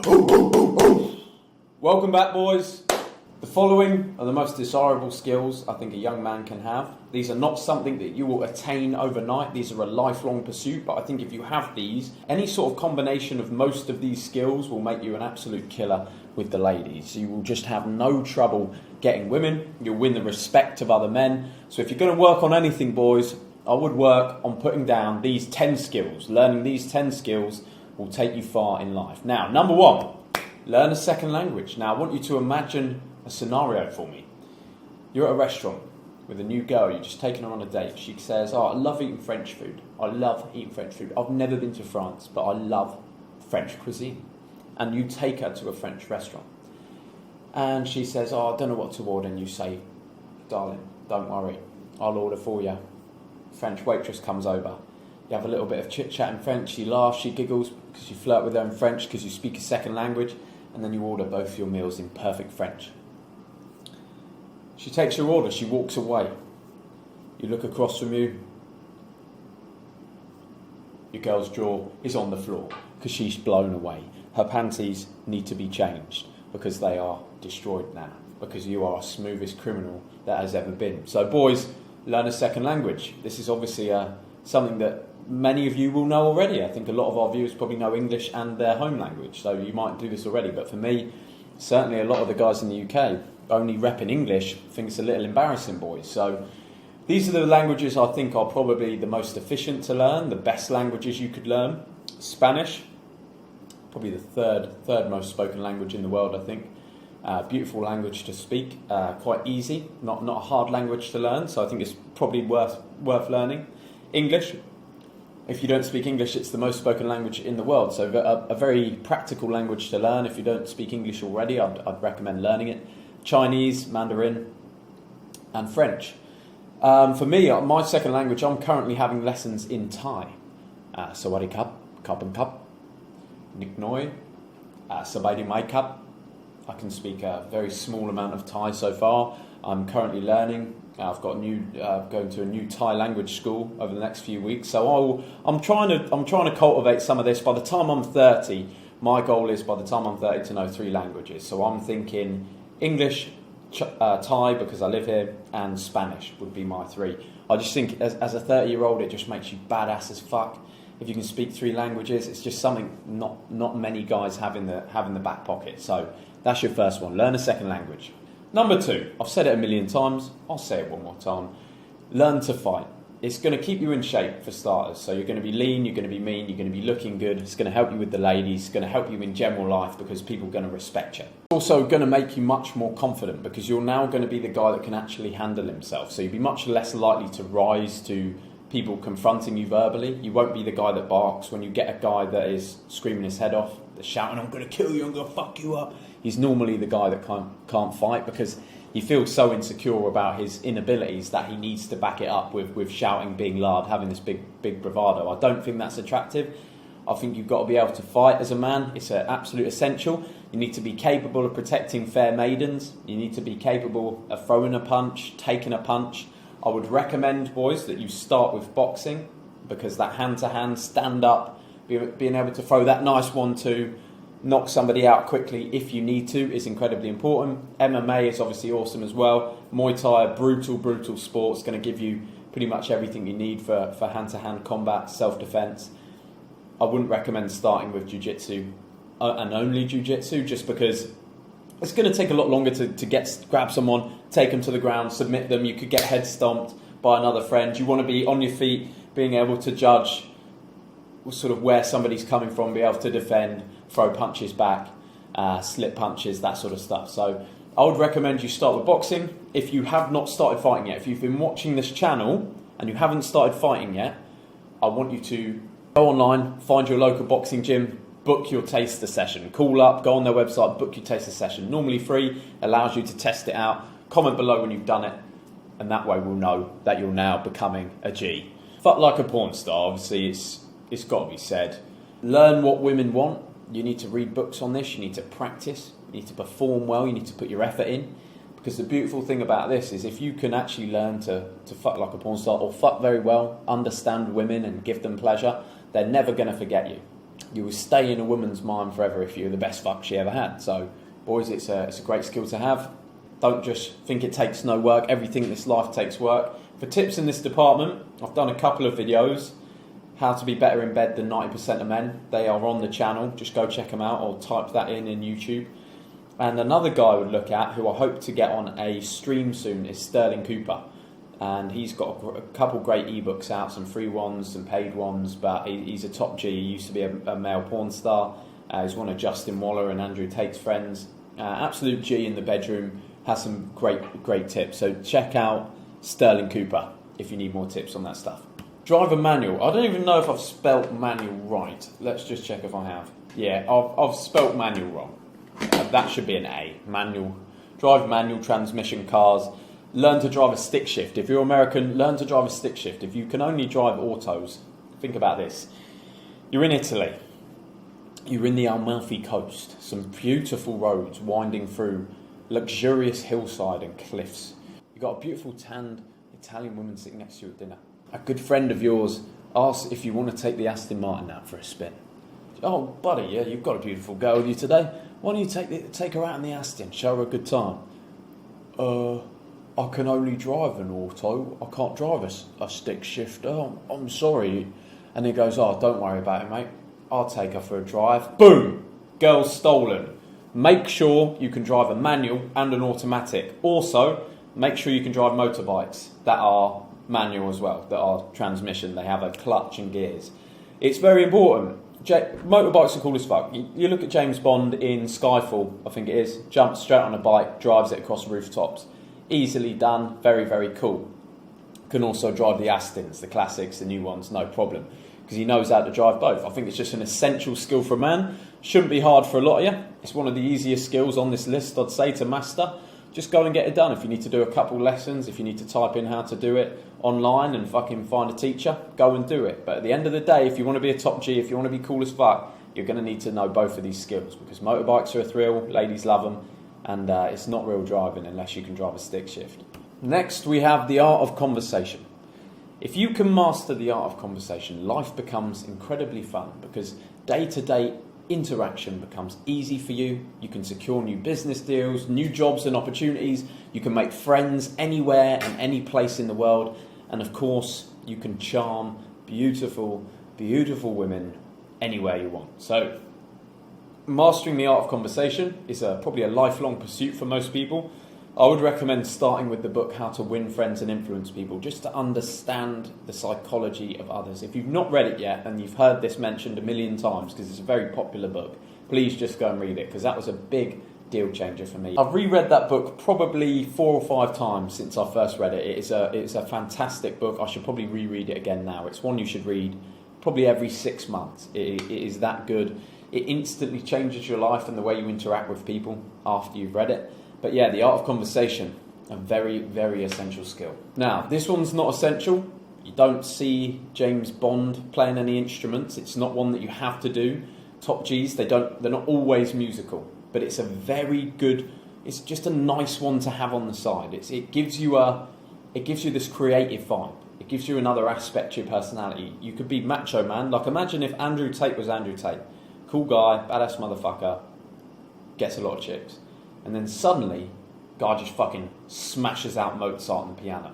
Welcome back, boys. The following are the most desirable skills I think a young man can have. These are not something that you will attain overnight. These are a lifelong pursuit, but I think if you have these, any sort of combination of most of these skills will make you an absolute killer with the ladies. You will just have no trouble getting women. You'll win the respect of other men. So if you're going to work on anything, boys, I would work on putting down these 10 skills. Learning these 10 skills will take you far in life. Now, number one, learn a second language. Now, I want you to imagine a scenario for me. You're at a restaurant with a new girl. You're just taking her on a date. She says, I love eating French food. I love eating French food. I've never been to France, but I love French cuisine. And you take her to a French restaurant. And she says, I don't know what to order. And you say, darling, don't worry. I'll order for you. French waitress comes over. You have a little bit of chit-chat in French. She laughs, she giggles because you flirt with her in French because you speak a second language. And then you order both your meals in perfect French. She takes your order. She walks away. You look across from you. Your girl's jaw is on the floor because she's blown away. Her panties need to be changed because they are destroyed now, because you are the smoothest criminal that has ever been. So boys, learn a second language. This is obviously something that many of you will know already. I think a lot of our viewers probably know English and their home language, so you might do this already. But for me, certainly a lot of the guys in the UK only repping English think it's a little embarrassing, boys. So these are the languages I think are probably the most efficient to learn, the best languages you could learn. Spanish, probably the third most spoken language in the world, I think. Beautiful language to speak, quite easy, not a hard language to learn, so I think it's probably worth learning. English, if you don't speak English, it's the most spoken language in the world, so a very practical language to learn. If you don't speak English already, I'd recommend learning it. Chinese, Mandarin, and French. For me, my second language, I'm currently having lessons in Thai. Sawadee Cup, Cup and Cup, Nik Noi, Sabai Mai Cup. I can speak a very small amount of Thai so far. I'm currently learning. I've got going to a new Thai language school over the next few weeks. So I'm trying to cultivate some of this. By the time I'm 30, my goal is by the time I'm 30 to know 3 languages. So I'm thinking English, Thai because I live here, and Spanish would be my 3. I just think as a 30-year-old, it just makes you badass as fuck. If you can speak 3 languages, it's just something not many guys have in the back pocket. So that's your first one. Learn a second language. Number 2, I've said it a million times. I'll say it one more time. Learn to fight. It's going to keep you in shape for starters. So you're going to be lean, you're going to be mean, you're going to be looking good. It's going to help you with the ladies. It's going to help you in general life because people are going to respect you. It's also going to make you much more confident because you're now going to be the guy that can actually handle himself. So you'll be much less likely to rise to people confronting you verbally. You won't be the guy that barks. When you get a guy that is screaming his head off, that's shouting, I'm going to kill you, I'm going to fuck you up, he's normally the guy that can't fight because he feels so insecure about his inabilities that he needs to back it up with shouting, being loud, having this big bravado. I don't think that's attractive. I think you've got to be able to fight as a man. It's an absolute essential. You need to be capable of protecting fair maidens. You need to be capable of throwing a punch, taking a punch. I would recommend, boys, that you start with boxing because that hand-to-hand, stand-up, being able to throw that nice 1-2, knock somebody out quickly if you need to is incredibly important. MMA is obviously awesome as well. Muay Thai, a brutal sport. It's going to give you pretty much everything you need for hand-to-hand combat, self-defense. I wouldn't recommend starting with jiu-jitsu and only jiu-jitsu just because it's going to take a lot longer to grab someone, take them to the ground, submit them. You could get head stomped by another friend. You want to be on your feet, being able to judge sort of where somebody's coming from, be able to defend, throw punches back, slip punches, that sort of stuff. So I would recommend you start with boxing. If you have not started fighting yet, if you've been watching this channel and you haven't started fighting yet, I want you to go online, find your local boxing gym, book your taster session. Call up, go on their website, book your taster session. Normally free, allows you to test it out. Comment below when you've done it, and that way we'll know that you're now becoming a G. Fuck like a porn star, obviously it's got to be said. Learn what women want. You need to read books on this, you need to practice, you need to perform well, you need to put your effort in. Because the beautiful thing about this is if you can actually learn to fuck like a porn star or fuck very well, understand women and give them pleasure, they're never going to forget you. you will stay in a woman's mind forever if you're the best fuck she ever had. So, boys, it's a great skill to have. Don't just think it takes no work. Everything in this life takes work. For tips in this department, I've done a couple of videos. How to be better in bed than 90% of men. They are on the channel. Just go check them out or type that in YouTube. And another guy I would look at, who I hope to get on a stream soon, is Sterling Cooper. And he's got a couple great ebooks out, some free ones, some paid ones, but he's a top G. He used to be a male porn star. He's one of Justin Waller and Andrew Tate's friends. Absolute G in the bedroom. Has some great tips. So check out Sterling Cooper if you need more tips on that stuff. Driver manual. I don't even know if I've spelt manual right. Let's just check if I have. Yeah, I've spelt manual wrong. That should be an A. Manual. Drive manual transmission cars. Learn to drive a stick shift. If you're American, learn to drive a stick shift. If you can only drive autos, think about this. You're in Italy. You're in the Amalfi Coast. Some beautiful roads winding through luxurious hillside and cliffs. You've got a beautiful tanned Italian woman sitting next to you at dinner. A good friend of yours asks if you want to take the Aston Martin out for a spin. Oh, buddy, yeah, you've got a beautiful girl with you today. Why don't you take her out in the Aston, show her a good time? I can only drive an auto. I can't drive a stick shift. Oh, I'm sorry. And he goes, oh, don't worry about it, mate. I'll take her for a drive. Boom! Girl stolen. Make sure you can drive a manual and an automatic. Also, make sure you can drive motorbikes that are manual as well, that are transmission. They have a clutch and gears. It's very important. Motorbikes are cool as fuck. You look at James Bond in Skyfall, I think it is, jumps straight on a bike, drives it across rooftops. Easily done, very, very cool. Can also drive the Astons, the classics, the new ones, no problem, because he knows how to drive both. I think it's just an essential skill for a man. Shouldn't be hard for a lot of you. It's one of the easiest skills on this list, I'd say, to master. Just go and get it done. If you need to do a couple lessons, if you need to type in how to do it online and fucking find a teacher, go and do it. But at the end of the day, if you want to be a top G, if you want to be cool as fuck, you're going to need to know both of these skills, because motorbikes are a thrill, ladies love them, and it's not real driving unless you can drive a stick shift. Next, we have the art of conversation. If you can master the art of conversation, life becomes incredibly fun, because day-to-day interaction becomes easy for you. You can secure new business deals, new jobs and opportunities. You can make friends anywhere and any place in the world. And of course, you can charm beautiful, beautiful women anywhere you want. So, mastering the art of conversation is probably a lifelong pursuit for most people. I would recommend starting with the book How to Win Friends and Influence People, just to understand the psychology of others. If you've not read it yet and you've heard this mentioned a million times, because it's a very popular book, please just go and read it, because that was a big deal changer for me. I've reread that book probably 4 or 5 times since I first read it. It's a fantastic book. I should probably reread it again now. It's one you should read probably every 6 months. It is that good. It instantly changes your life and the way you interact with people after you've read it. But yeah, the art of conversation, a very, very essential skill. Now, this one's not essential. You don't see James Bond playing any instruments. It's not one that you have to do. Top Gs, they're not always musical, but it's a very good, it's just a nice one to have on the side. It gives you this creative vibe. It gives you another aspect to your personality. You could be macho man. Like, imagine if Andrew Tate was Andrew Tate. Cool guy, badass motherfucker, gets a lot of chicks. And then suddenly, guy just fucking smashes out Mozart on the piano.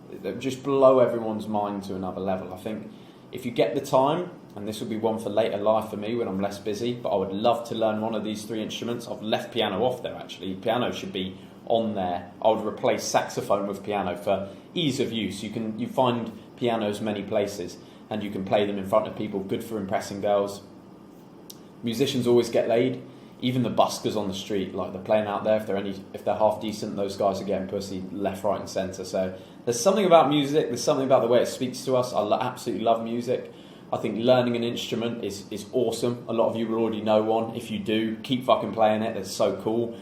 It just blow everyone's mind to another level. I think if you get the time, and this will be one for later life for me when I'm less busy, but I would love to learn one of these 3 instruments. I've left piano off there, actually. Piano should be on there. I would replace saxophone with piano for ease of use. You find pianos many places, and you can play them in front of people. Good for impressing girls. Musicians always get laid. Even the buskers on the street, like, they're playing out there, if they're half decent, those guys are getting pussy left, right and centre. So there's something about music, there's something about the way it speaks to us. I absolutely love music. I think learning an instrument is awesome. A lot of you will already know one. If you do, keep fucking playing it. It's so cool.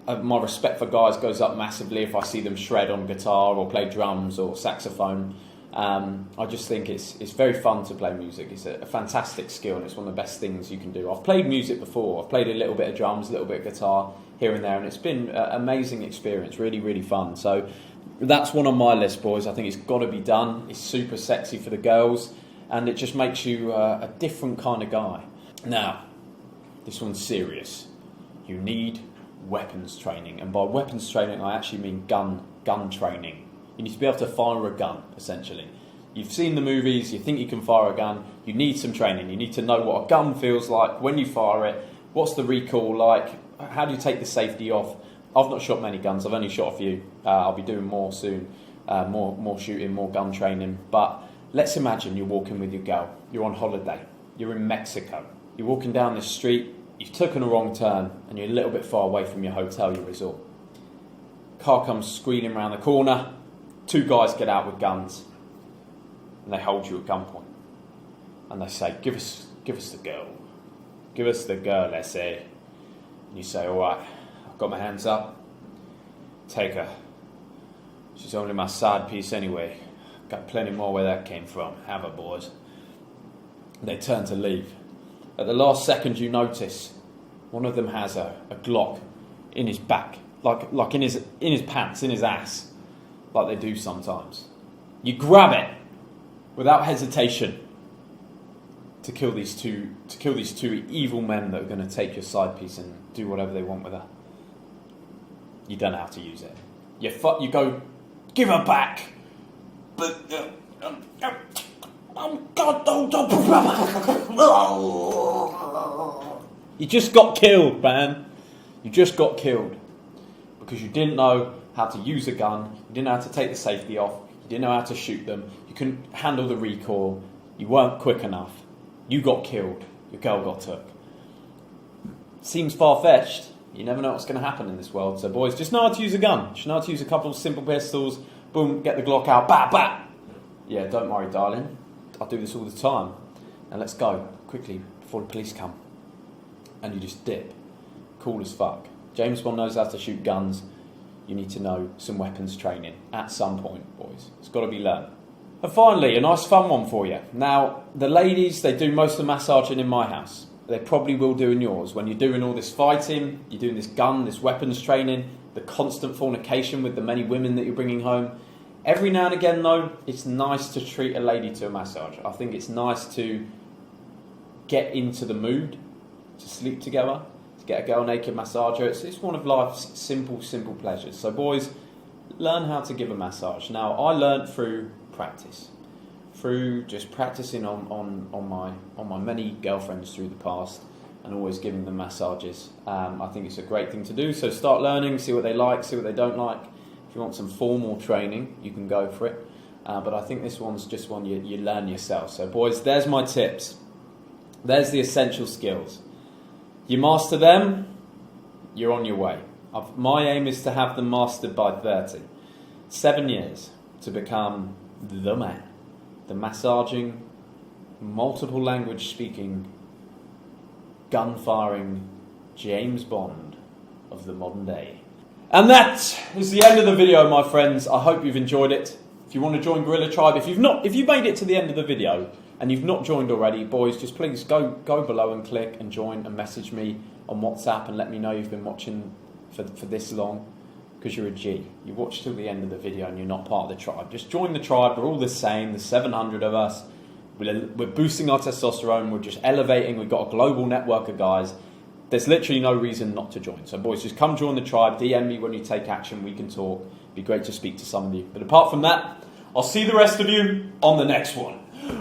My respect for guys goes up massively if I see them shred on guitar or play drums or saxophone. I just think it's very fun to play music. It's a fantastic skill, and it's one of the best things you can do. I've played music before. I've played a little bit of drums, a little bit of guitar here and there, and it's been an amazing experience, really, really fun. So that's one on my list, boys. I think it's got to be done. It's super sexy for the girls, and it just makes you a different kind of guy. Now, this one's serious. You need weapons training, and by weapons training I actually mean gun training. You need to be able to fire a gun, essentially. You've seen the movies, you think you can fire a gun, you need some training. You need to know what a gun feels like when you fire it, what's the recoil like, how do you take the safety off. I've not shot many guns, I've only shot a few. I'll be doing more soon, more shooting, more gun training. But let's imagine you're walking with your girl, you're on holiday, you're in Mexico, you're walking down this street, you've taken a wrong turn and you're a little bit far away from your hotel, your resort. Car comes squealing around the corner, two guys get out with guns and they hold you at gunpoint and they say, give us the girl. Give us the girl, they say. And you say, all right, I've got my hands up, take her. She's only my side piece anyway. Got plenty more where that came from. Have her, boys. And they turn to leave. At the last second you notice one of them has a Glock in his back, like in his pants, in his ass, like they do sometimes. You grab it without hesitation to kill these two evil men that are going to take your side piece and do whatever they want with her. You don't know how to use it. You go, give her back. But you just got killed, man. You just got killed because you didn't know how to use a gun. You didn't know how to take the safety off. You didn't know how to shoot them. You couldn't handle the recoil. You weren't quick enough. You got killed. Your girl got took. Seems far-fetched. You never know what's going to happen in this world. So boys, just know how to use a gun. Just know how to use a couple of simple pistols. Boom, get the Glock out. Bat, bat. Yeah, don't worry, darling. I do this all the time. Now let's go quickly before the police come. And you just dip. Cool as fuck. James Bond knows how to shoot guns. You need to know some weapons training at some point, boys. It's got to be learned. And finally, a nice fun one for you. Now, the ladies, they do most of the massaging in my house. They probably will do in yours. When you're doing all this fighting, you're doing this gun, this weapons training, the constant fornication with the many women that you're bringing home. Every now and again, though, it's nice to treat a lady to a massage. I think it's nice to get into the mood, to sleep together, to get a girl naked massager. It's one of life's simple pleasures. So boys, learn how to give a massage. Now, I learned through practice, through just practicing on my many girlfriends through the past and always giving them massages. I think it's a great thing to do. So start learning, see what they like, see what they don't like. If you want some formal training, you can go for it. But I think this one's just one you learn yourself. So boys, there's my tips. There's the essential skills. You master them, you're on your way. My aim is to have them mastered by 30. 7 years to become the man. The massaging, multiple language speaking, gun-firing James Bond of the modern day. And that is the end of the video, my friends. I hope you've enjoyed it. If you want to join Gorilla Tribe, if you made it to the end of the video and you've not joined already, boys, just please go below and click and join and message me on WhatsApp and let me know you've been watching for this long, because you're a G. You watched till the end of the video and you're not part of the tribe. Just join the tribe. We're all the same. There's 700 of us. We're boosting our testosterone. We're just elevating. We've got a global network of guys. There's literally no reason not to join. So boys, just come join the tribe. DM me when you take action. We can talk. It'd be great to speak to some of you. But apart from that, I'll see the rest of you on the next one.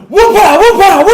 Whoop-a, whoop-a, whoop!